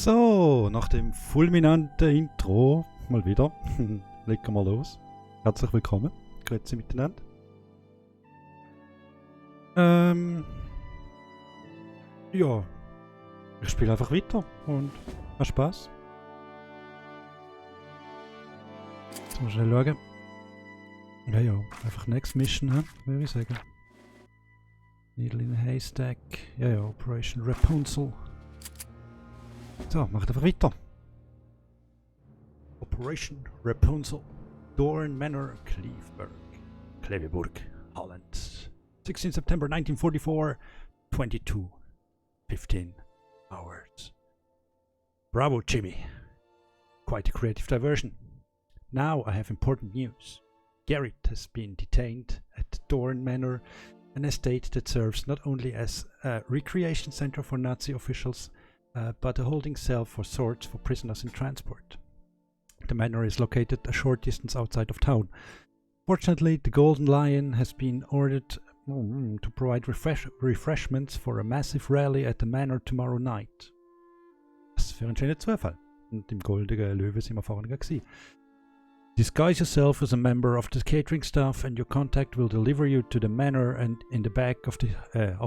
So, nach dem fulminanten Intro, mal wieder, legen wir mal los. Herzlich willkommen, grüezi miteinander. Ja, ich spiele einfach weiter und hab Spaß. Jetzt mal schnell schauen. Ja, einfach Next Mission, würde ich sagen. Needle in a Haystack, ja, Operation Rapunzel. So, macht einfach weiter. Operation Rapunzel. Dorn Manor, Kleveburg, Holland. 16 September 1944, 22:15 hours. Bravo, Jimmy. Quite a creative diversion. Now I have important news. Garrett has been detained at Dorn Manor, an estate that serves not only as a recreation center for Nazi officials, but a holding cell for swords for prisoners in transport. The manor is located a short distance outside of town. Fortunately, the Golden Lion has been ordered to provide refreshments for a massive rally at the manor tomorrow night. Was für ein schöner Zufall. Und im Goldenen Löwe sind wir vorhin gewesen. Disguise yourself as a member of the catering staff and your contact will deliver you to the manor and in the back of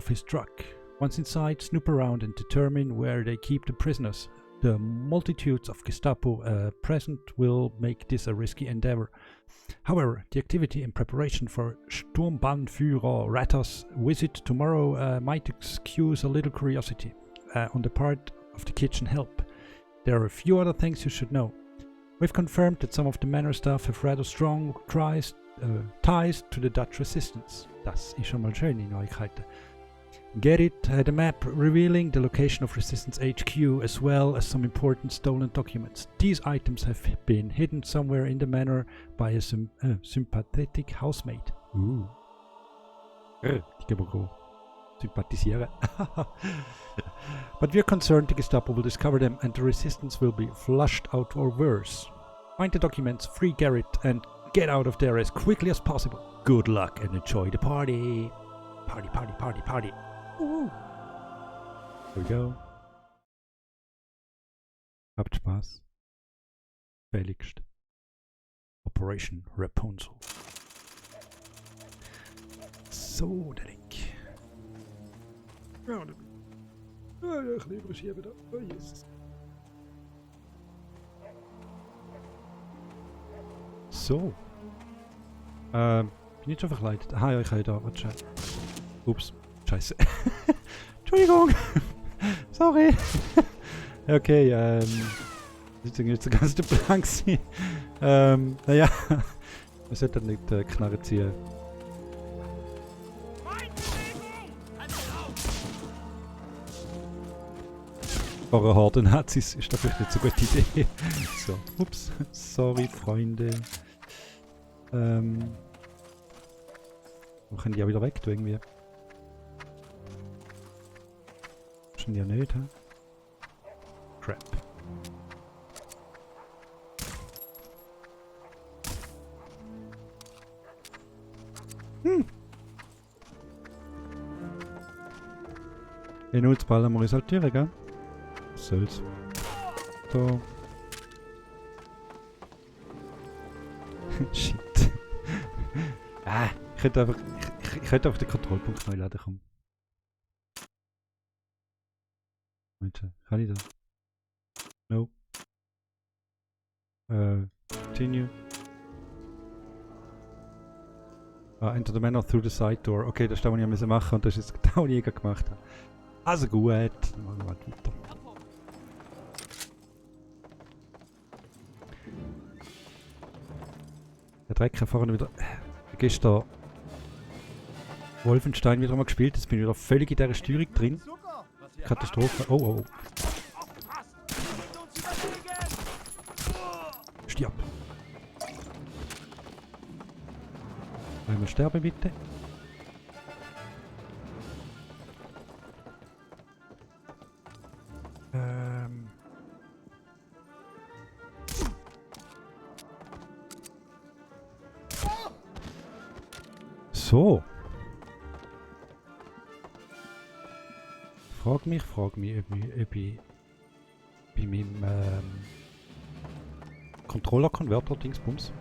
his truck. Once inside, snoop around and determine where they keep the prisoners. The multitudes of Gestapo present will make this a risky endeavor. However, the activity in preparation for Sturmbannführer Ratter's visit tomorrow might excuse a little curiosity on the part of the kitchen help. There are a few other things you should know. We've confirmed that some of the manor staff have rather strong ties to the Dutch resistance. Das ist schon mal schöne Neuigkeiten. Gerrit had a map revealing the location of Resistance HQ as well as some important stolen documents. These items have been hidden somewhere in the manor by a sympathetic housemaid. Die gehen wir sympathisieren. But we're concerned the Gestapo will discover them and the resistance will be flushed out or worse. Find the documents, free Gerrit, and get out of there as quickly as possible. Good luck and enjoy the party. Party, party, party, party. Here we go. Habt Spaß. Fälligst. Operation Rapunzel. So, der Link. Ja, ich liebe es hier wieder. Oh, Jesus. So. Bin ich schon verkleidet? Aha, ja, ich kann da. Warte. Ups. Scheiße. Entschuldigung. Sorry. Okay, das ist nicht so ganz der Plan gewesen. Naja. Man sollte nicht Knarre ziehen. Vor harten Nazis ist das vielleicht nicht so eine gute Idee. So, ups. Sorry, Freunde. Wo können die auch wieder weg, irgendwie? Ja nicht, hä? Crap. In Ulzballen muss ich saltieren, gell? Was soll's? So. Shit. Ich könnte einfach den Kontrollpunkt neu laden, komm. Moment, kann ich das? No. Continue. Enter the manor through the side door. Okay, das ist das, was ich machen musste und das ist jetzt genau, was ich gemacht habe. Also gut, dann machen wir halt weiter. Der Dreck hat vorhin wieder... Gestern Wolfenstein wieder mal gespielt, jetzt bin ich wieder völlig in dieser Steuerung drin. Katastrophe. Oh. Stirb. Einmal sterben, bitte. So. Frag mich, ob ich bei meinem Controller-Converter-Dingsbums.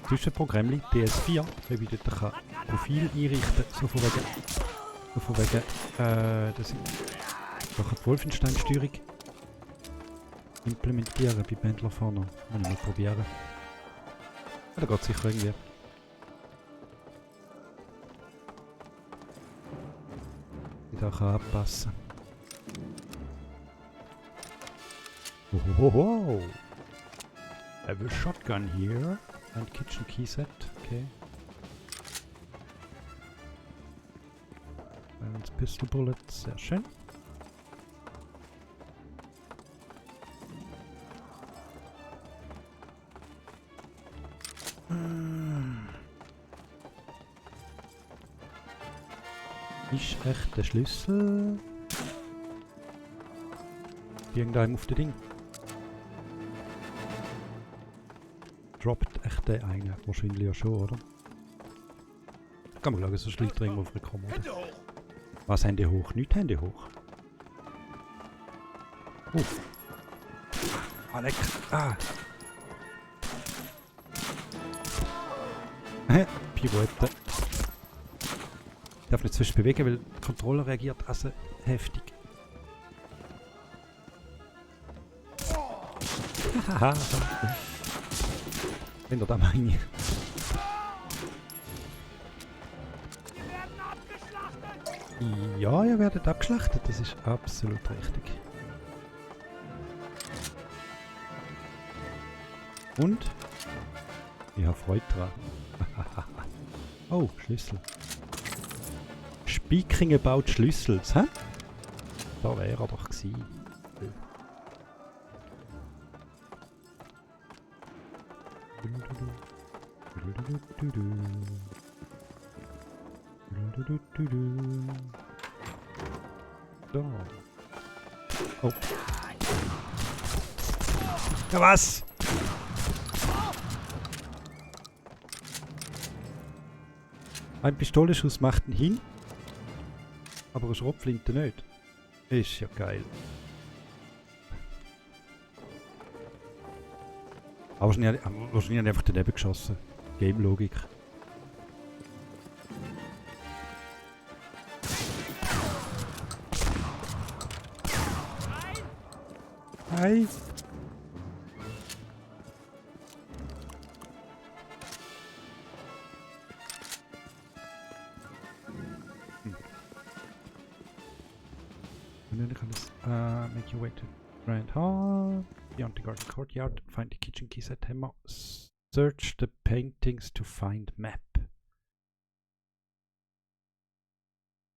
Zwischenprogramm DS4, weil ich dort kann Profil einrichten kann, so von wegen, das ist doch eine Wolfenstein-Steuerung implementieren bei Bändler vorne. Muss ich mal probieren. Ja, da geht es sicher irgendwie. Ich da kann anpassen. Oh. I have a shotgun here and kitchen key set. Okay. And pistol bullets, sehr schön. Ist echt der Schlüssel irgendeinem auf dem Ding? Droppt echt der eine? Wahrscheinlich ja schon, oder? Kann man schauen, so schlicht irgendwo auf der Kommode. Was, Hände hoch? Nicht Hände hoch. Oh. Ah, lecker. Ah. Pirouette. Ich darf nicht zwischen bewegen, weil der Controller reagiert also heftig. Haha. Wenn ihr da meine. Ja, ihr werdet abgeschlachtet, das ist absolut richtig. Und? Ich habe Freude dran. Oh, Schlüssel. Speaking about Schlüssels, hä? Da wäre er doch gewesen. So. Oh. Ja, was? Ein Pistolenschuss macht ihn hin, aber eine Schrotflinte nicht. Ist ja geil. Aber wahrscheinlich einfach daneben geschossen. Game-Logik. Hi! And then make your way to Grand Hall, beyond the garden courtyard, find the kitchen keys at Hammer, search the paintings to find map.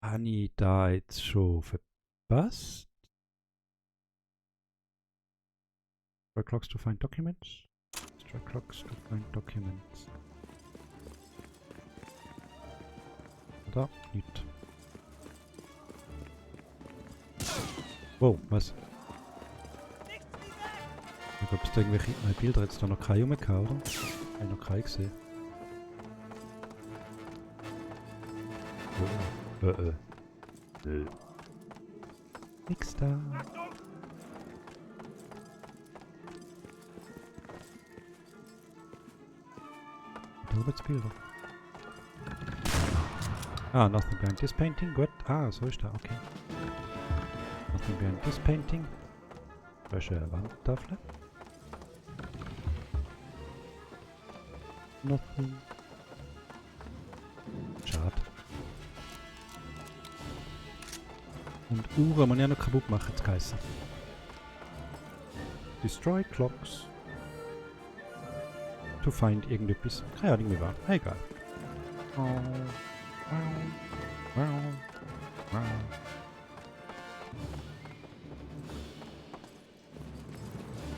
Habe ich da jetzt schon verpasst? Strike clocks to find documents. Strike clocks to find documents. Da, nicht. Wow, was? Ich glaube, es da irgendwelche Bilder jetzt da noch keine rumgehauen, oder? Ich habe noch keine gesehen. Nix da. Da wird's Bilder. Ah, nothing behind this painting, gut. Ah, so ist da, okay. Nothing behind this painting. Da ist eine Wandtafel. Nothing. Schade. Und Uhren muss ich ja noch kaputt machen, jetzt geheißen. Destroy clocks. To find irgendetwas. Keine Ahnung, wie war. Egal.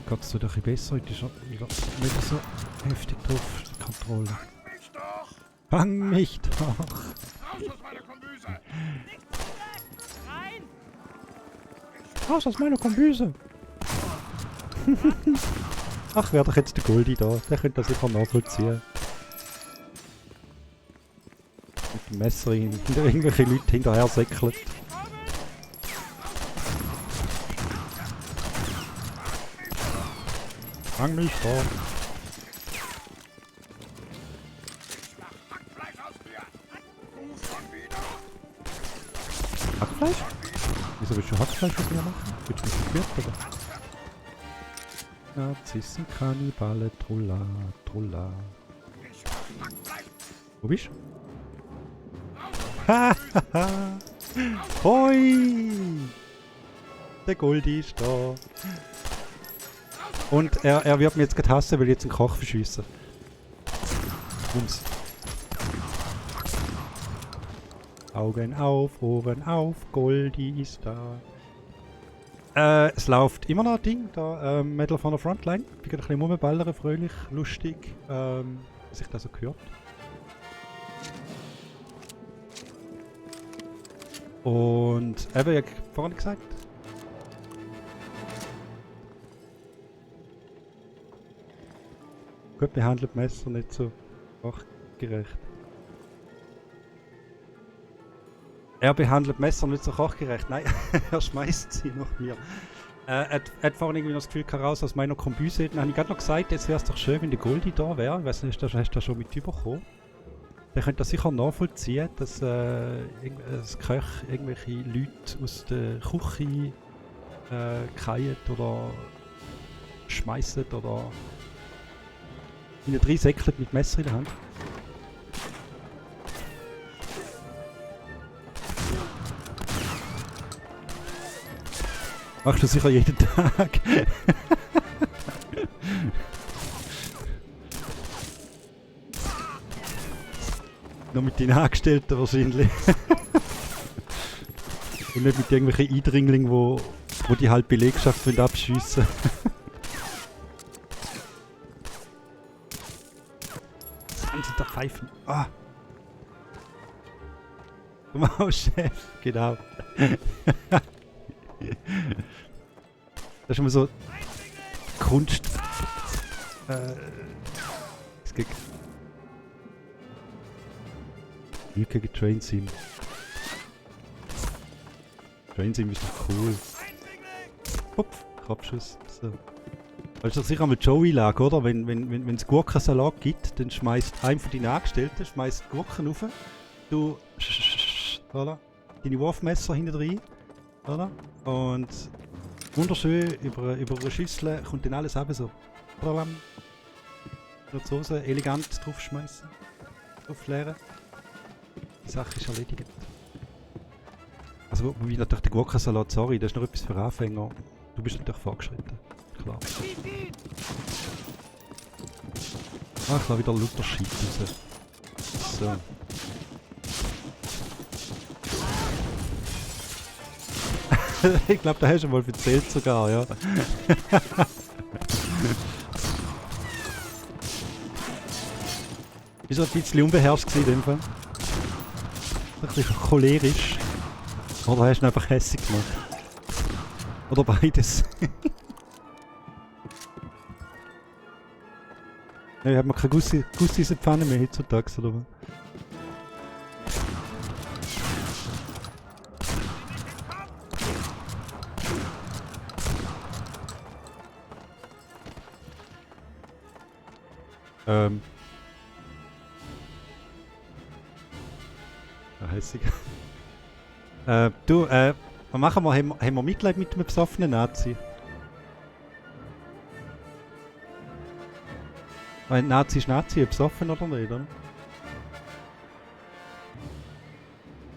Geht's dir doch ein bisschen besser? Heute ist er wieder nicht so heftig drauf, die Kontrolle. Fang mich doch! Raus aus meiner Kombüse! Ach, wäre doch jetzt der Goldi da. Der könnte das sicher nachvollziehen. Mit dem Messer hinter irgendwelche Leute hinterher säckelt. Fang mich vor. Hackfleisch? Wieso willst du Hackfleisch mit mir machen? Willst du mich entführt, oder? Narzissen, Kannibale, Trulla, Trulla. Wo bist du? Hahaha! Hoi! Der Goldi ist da. Und er wird mich jetzt gerade hassen, weil ich jetzt einen Koch verschiessen. Bums. Augen auf, Ohren auf, Goldi ist da. Es läuft immer noch ein Ding, da Medal von der Frontline. Ich bin gerade ein bisschen rumballern, fröhlich, lustig, wie sich das so gehört. Und eben, wie vorhin gesagt, gut behandelt Messer, nicht so fachgerecht. Er behandelt Messer nicht so kochgerecht. Nein, er schmeißt sie nach mir. Er hat vorhin irgendwie noch das Gefühl raus aus meiner Kombüse. Dann habe ich gerade noch gesagt, jetzt wäre es doch schön, wenn der Goldi da wäre. Ich weiß nicht, hast du das schon mit überkommen? Dann könnt ihr sicher nachvollziehen, dass das Köch irgendwelche Leute aus der Küche fallen oder schmeißen oder in den 3 Säckchen mit Messer in der Hand. Machst du sicher jeden Tag. Nur mit deinen Angestellten wahrscheinlich. Und nicht mit irgendwelchen Eindringlingen, wo die halbe Belegschaft abschiessen. Sind der Pfeifen. Ah! Du Mauschef, genau. Das ist immer so Kunst. Es geht. Spiel gegen Train Sim. Train Sim ist doch cool. Hupf, Kopfschuss. So. Weißt du sicher mit Joey lag, oder? Wenn es Gurkensalat gibt, dann schmeißt einer von deinen Angestellten schmeißt Gurken rauf. Du oder? Deine Wurfmesser hinten rein. Oder? Und wunderschön über eine Schüssel kommt dann alles ab so. Nur die Soße elegant draufschmeißen. Draufleeren. Die Sache ist erledigt. Also, wie natürlich der Gurkensalat, sorry, das ist noch etwas für Anfänger. Du bist natürlich fortgeschritten. Klar. Ah, ich lasse wieder Luther Shit raus. So. Ich glaube, da hast du mal erzählt sogar, ja. Bist du ein bisschen unbeherrscht in dem Fall? Ein bisschen cholerisch. Oder hast du ihn einfach hässig gemacht? Oder beides? Nein, hat man keine Gussis in der Pfanne mehr heutzutage, oder was? Hässig. Du, was machen wir? Haben wir Mitleid mit einem besoffenen Nazi? Weil Nazi ist Nazi, besoffen oder nicht, oder?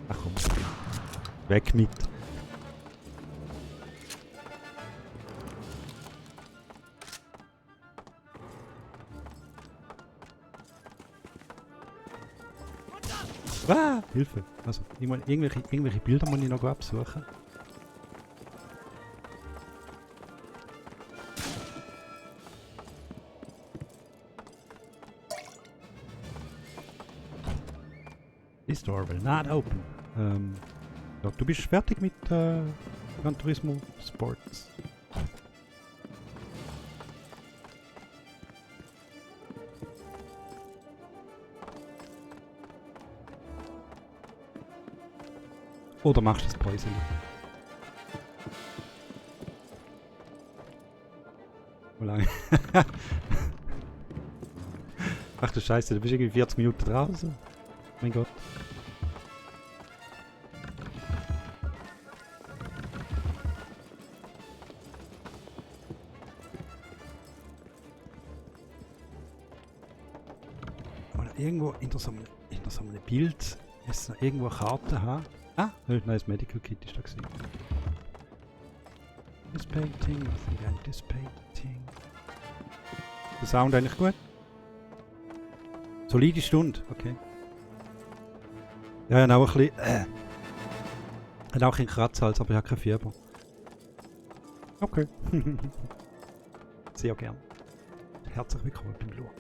Ach komm. Weg mit. Ah, Hilfe! Also, irgendwelche Bilder muss ich noch absuchen. This door will not open. Ja, du bist fertig mit Gran Turismo Sports. Oder machst du das Päuschen? Wie lange? Ach du Scheiße, du bist irgendwie 40 Minuten draußen. Mein Gott. Oder irgendwo in so einem Bild ist noch irgendwo eine Karte haben. Ah, ein neues Medical Kit ist da gewesen. This painting, was ist denn this painting? Der Sound eigentlich gut? Solide Stunde, okay. Ja, ich habe auch ein bisschen... hat auch ein Kratzhals, aber ich habe kein Fieber. Okay. Sehr gern. Herzlich willkommen beim Schauen.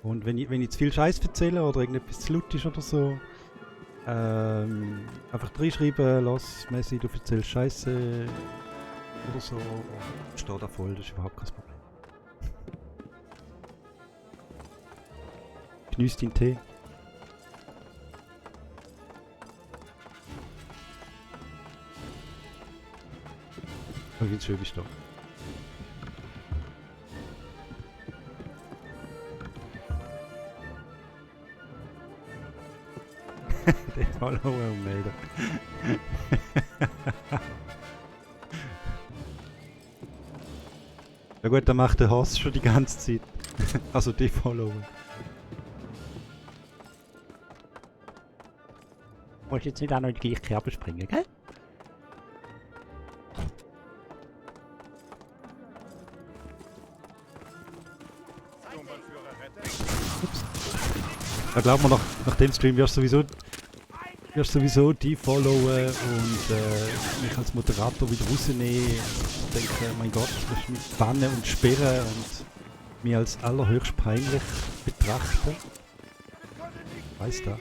Und wenn ich zu viel Scheiß erzähle oder irgendetwas zu laut ist oder so, einfach reinschreiben, lass Messi, du erzählst Scheiße oder so. Und steht da voll, das ist überhaupt kein Problem. Genieß deinen Tee. Ich finde es schön, bist du da. Den Follower ummelden. Ja gut, dann macht der Hass schon die ganze Zeit. Also die Follower. Du musst jetzt nicht auch noch in die gleiche Kerbe springen, gell? Ups. Da glaubt man, nach dem Stream wirst du sowieso die followen und mich als Moderator wieder rausnehmen und denken, mein Gott, du musst mich bannen und sperren und mich als allerhöchst peinlich betrachten. Weiss da.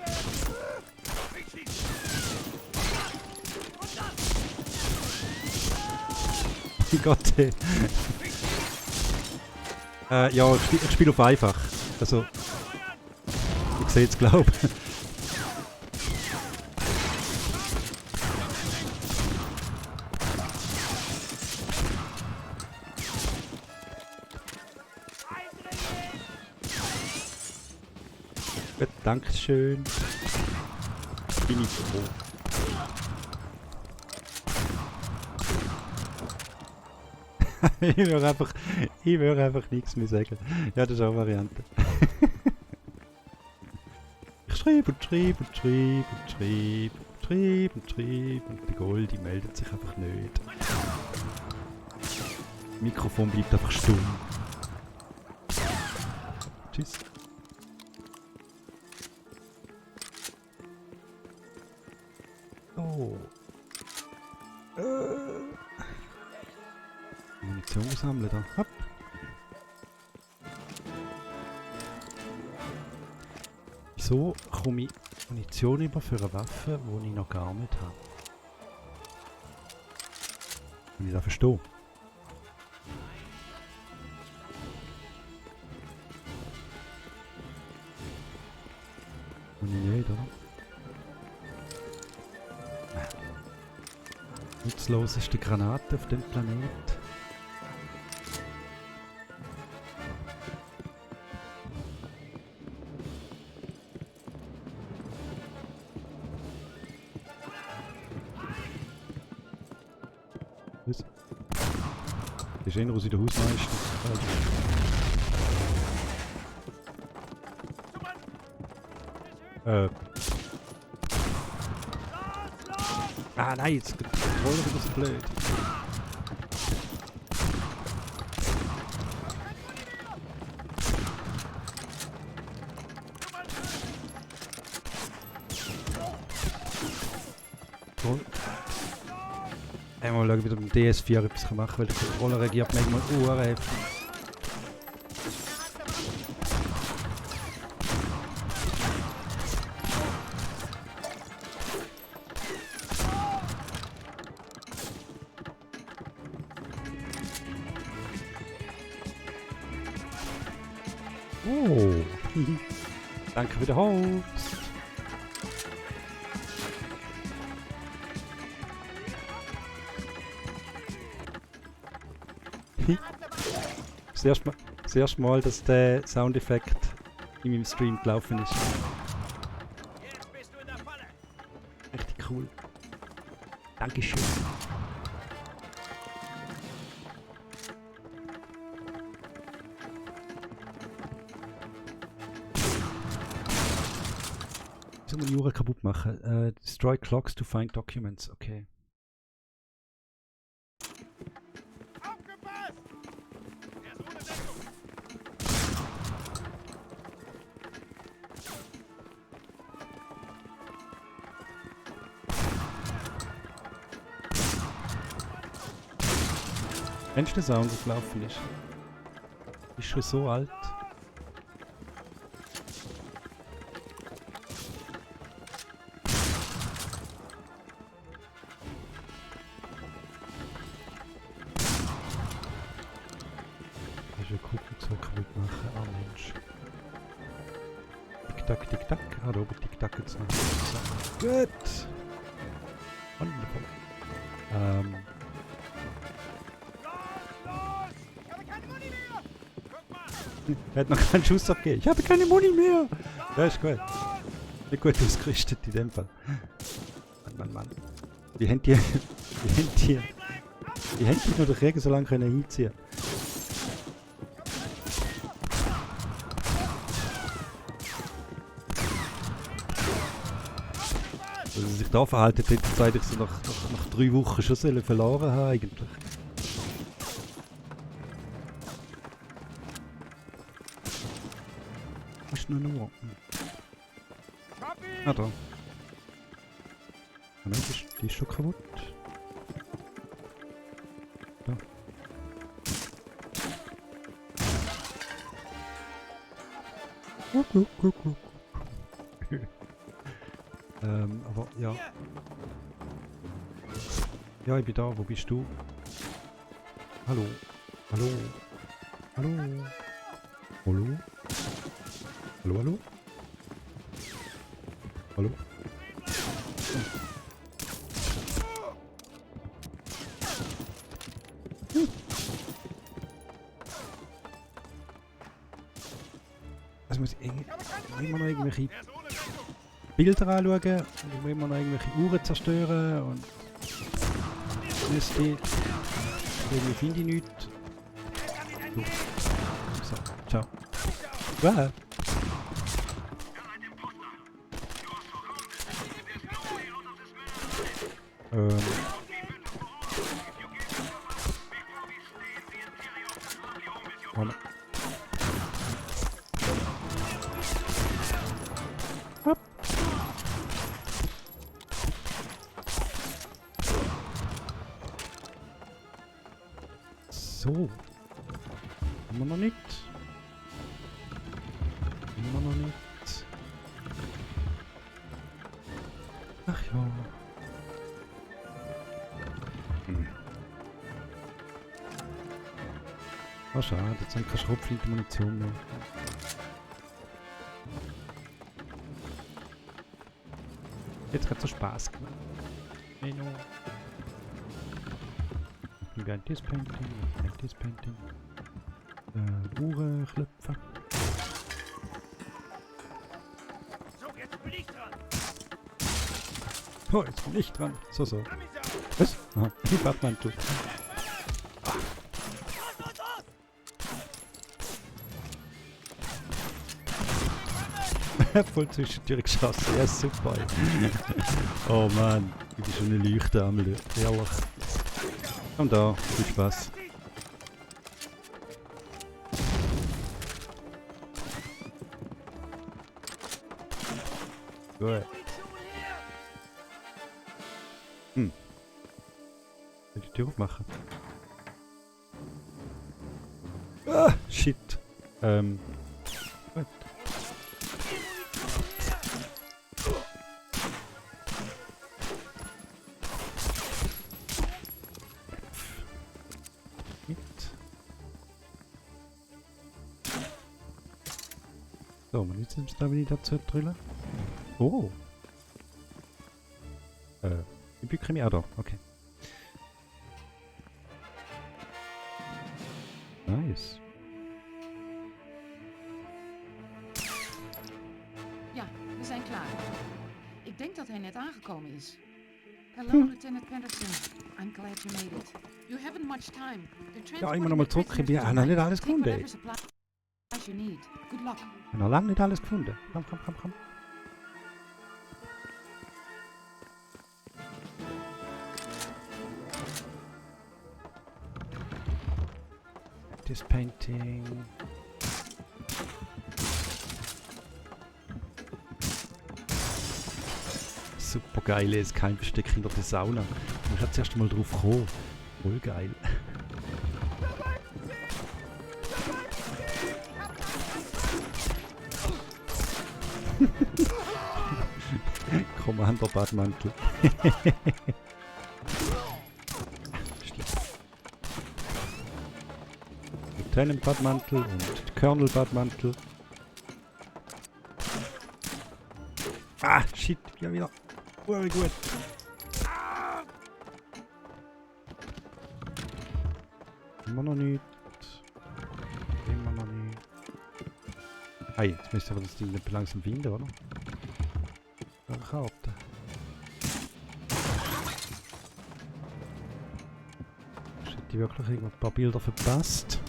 Mein Gott, ey. Ja, ich spiele auf einfach. Also, ich sehe es, glaube ich. Gut, Dankeschön. Bin ich froh. Ich würde einfach nichts mehr sagen. Ja, das ist auch eine Variante. Ich schreibe und schreibe und schreibe und schreibe und schreibe und schreibe und der Goldi meldet sich einfach nicht. Das Mikrofon bleibt einfach stumm. Tschüss. Oh. Munition sammeln da. Hopp. Wieso komme ich Munition über für eine Waffe, die ich noch gar nicht habe? Wenn ich das verstehe. Und ich nicht, oder? Nutzloseste Granate auf dem Planet. Was? Das ist einer aus der Hausmeister. Ah nein, jetzt geht die Rolle wieder so blöd. Cool. Mal schauen, wie mit dem DS4 etwas machen kann, weil der Controller reagiert manchmal heftig. Oh, danke für den Host. Das erste Mal, dass der Soundeffekt in meinem Stream gelaufen ist. Jetzt bist du in der Falle. Richtig cool. Dankeschön. Soll man Jura kaputt machen? Destroy clocks to find documents. Okay. Aufgepasst! Er ist ohne Deckung. Kennst du den Sound, der gelaufen ist? Ist schon so alt. Ich will gucken, so kaputt machen. Ah, Mensch. Tick-Tack, Tick-Tack. Ah, da oben Tick-Tack jetzt noch. So. Gut. Wonderful. Los! Ich habe keine Muni mehr! Guck mal! Er hat noch keinen Schuss abgegeben. Ich habe keine Muni mehr. Ja, ist gut. Nicht gut ausgerüstet in dem Fall. Mann. Die haben die nur durch Regen so lange können einziehen. Also sich da verhalten, hätte ich eigentlich so nach 3 Wochen schon sollen verloren haben eigentlich. Was ist nur? Ah, da. Ah, nein, die ist schon kaputt. Da. Aber ja. Ja, ich bin da. Wo bist du? Hallo? Hallo? Hallo? Hallo? Hallo, hallo? Hallo? Also muss ich immer noch irgendwelche Er ist ohne Deckung. Bilder anschauen und ich will immer noch irgendwelche Uhren zerstören und irgendwie finde ich nichts. So. So, ciao. Wow. Ähm. Moment. Hopp. So. Haben wir noch nicht. Haben wir noch nicht. Ach ja. Oh, schade, jetzt haben wir keine Schrotflintenmunition mehr. Jetzt hat es so Spaß gemacht. Menü. Während das Painting, während das Painting. Uhren klopfen. So, jetzt bin ich dran. Oh, jetzt bin ich dran. So. Amisau! Was? Aha, die Badmantel. Voll zwischendurch geschossen. Ja, super. Oh Mann, ich bin schon eine Leuchte am Ehrlich. Komm da, viel Spaß. Gut. Hm. Will ich die Tür aufmachen? Ah, shit. Gut. Mit. So, man jetzt da wieder dazu drüllen. Oh. Ich bin Krimi. Ah, da. Okay. Nice. Ik denk dat hij net aangekomen is. Hello, Lieutenant Penderson. I'm glad you made it. You haven't much time. They're Ja, immer nochmal zurück. Ich habe noch nicht alles gefunden. Ich You need. Good luck. habe noch lange nicht alles gefunden. Komm, komm, komm, komm. This painting. Super geiles Keimversteck hinter der Sauna. Ich habe zuerst mal drauf gekommen. Voll geil. Commander Badmantel. Lieutenant Badmantel und Colonel Badmantel. Ah, shit, ja wieder. Wie gut. Immer noch nicht. Immer noch nicht. Hey, jetzt müsste aber das Ding nicht langsam finden, oder? Eine Karte. Hätte ich wirklich irgendwo ein paar Bilder verpasst?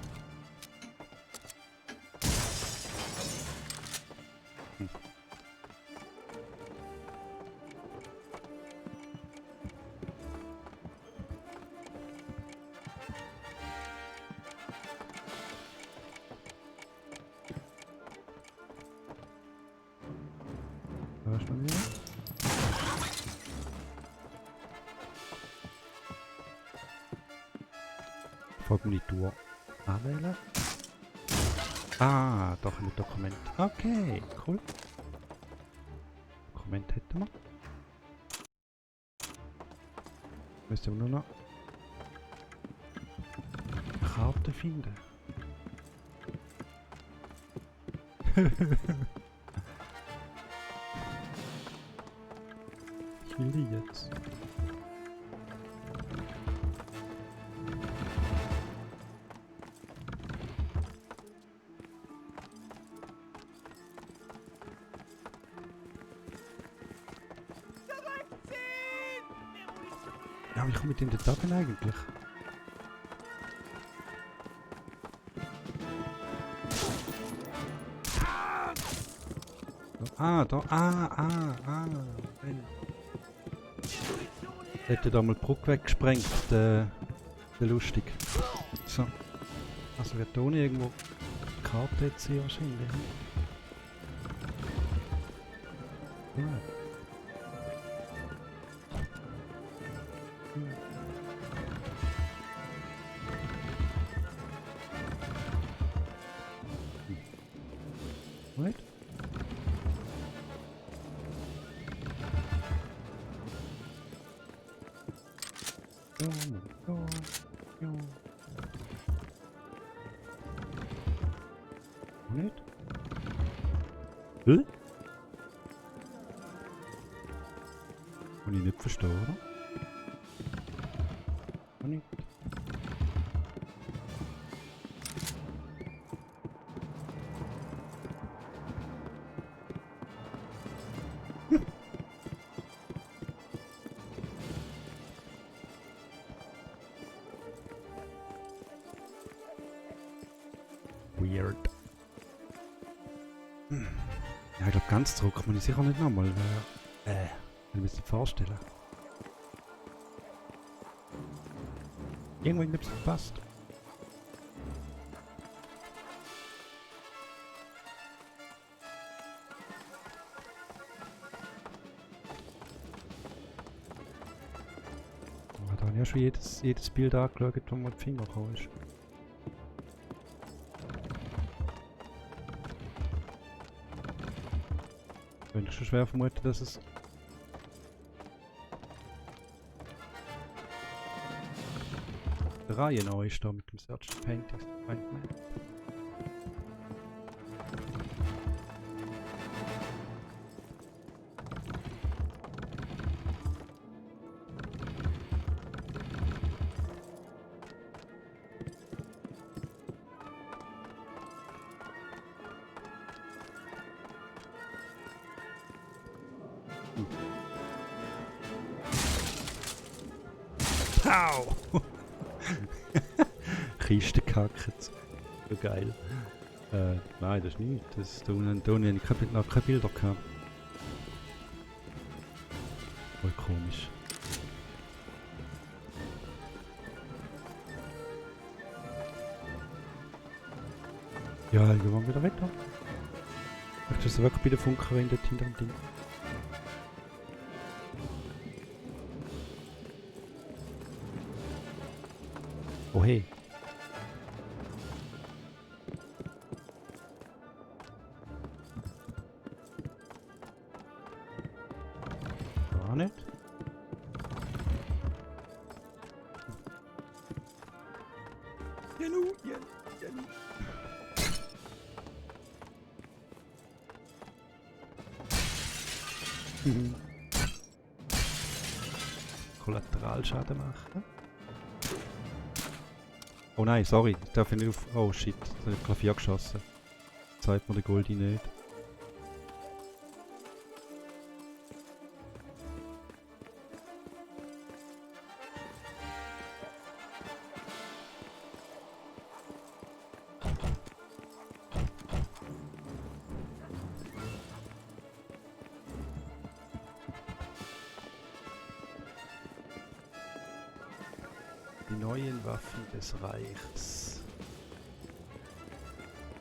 Da ist man wieder. Folgende Tour anwählen. Ah, doch ein Dokument. Okay, cool. Dokument hätten wir. Müssen wir nur noch eine Karte finden. Ich will die jetzt. Ja, wie komme ich denn da denn eigentlich? Ah, da, hätte da mal die Brücke weggesprengt, der lustig. So. Also wird da ohne irgendwo die Karte jetzt hier wahrscheinlich. Ja. Wait. Nicht? Hä? Kann ich nicht verstehen, oder? Kann ich? Weird. Ja, ich glaube, ganz zurück kann man sicher nicht nochmal. Ich will mir das nicht vorstellen. Irgendwann gibt's verpasst. Aber da habe ich ja schon jedes Bild angeschaut, wo mir die Finger gekommen ist. Wenn ich schon schwer vermute, dass es Reihe neu ist da mit dem Search Painting. Hm. Au! Kiste gehackt. So geil. Nein, das ist nichts. Da unten habe ich noch keine Bilder gehabt. Voll komisch. Ja, gehen wir wieder weiter. Ach, das ist wirklich bei der Funkerin dort hinter dem Ding. Oh hey. Gar nicht. Janu. Kollateralschaden machen. Oh nein, sorry, ich darf nicht auf... Oh shit, da habe ich Klavier geschossen. Zeigt mir der Goldi nicht. Die neuen Waffen des Reichs.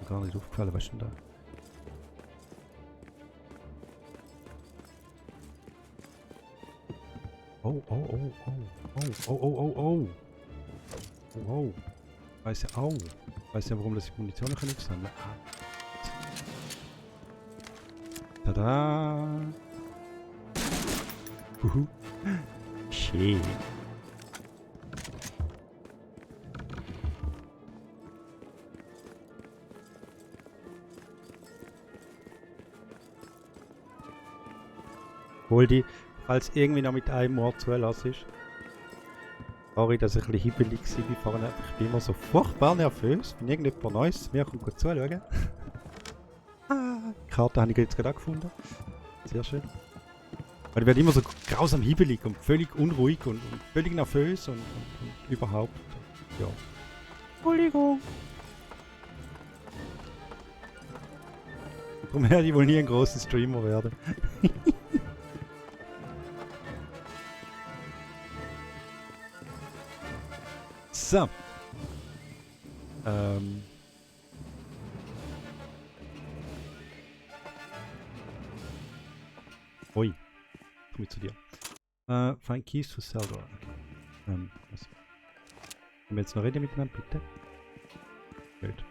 Mir gar nicht aufgefallen, was ist denn da? Oh. Oh. Weiss ja, Weiss ja, warum das ich Munition noch nicht sammeln kann. Tada! Schön. Goldi, falls irgendwie noch mit einem Ohr zulassen ist. Sorry, dass ich ein bisschen hibbelig war vorhin. Ich bin immer so furchtbar nervös, wenn irgendjemand Neues mir kommt gut zuschauen. Die Karte habe ich jetzt gerade gefunden. Sehr schön. Und ich werde immer so grausam hibbelig und völlig unruhig und völlig nervös und überhaupt. Ja. Entschuldigung. Darum werde ich wohl nie ein großer Streamer werden. So. Ui. Komm ich zu dir. Find keys to cell door. Was? Können wir jetzt noch reden miteinander, bitte? Gut.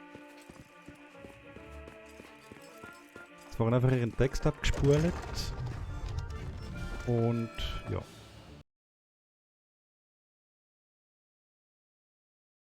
Jetzt waren einfach ihren Text abgespult. Und ja.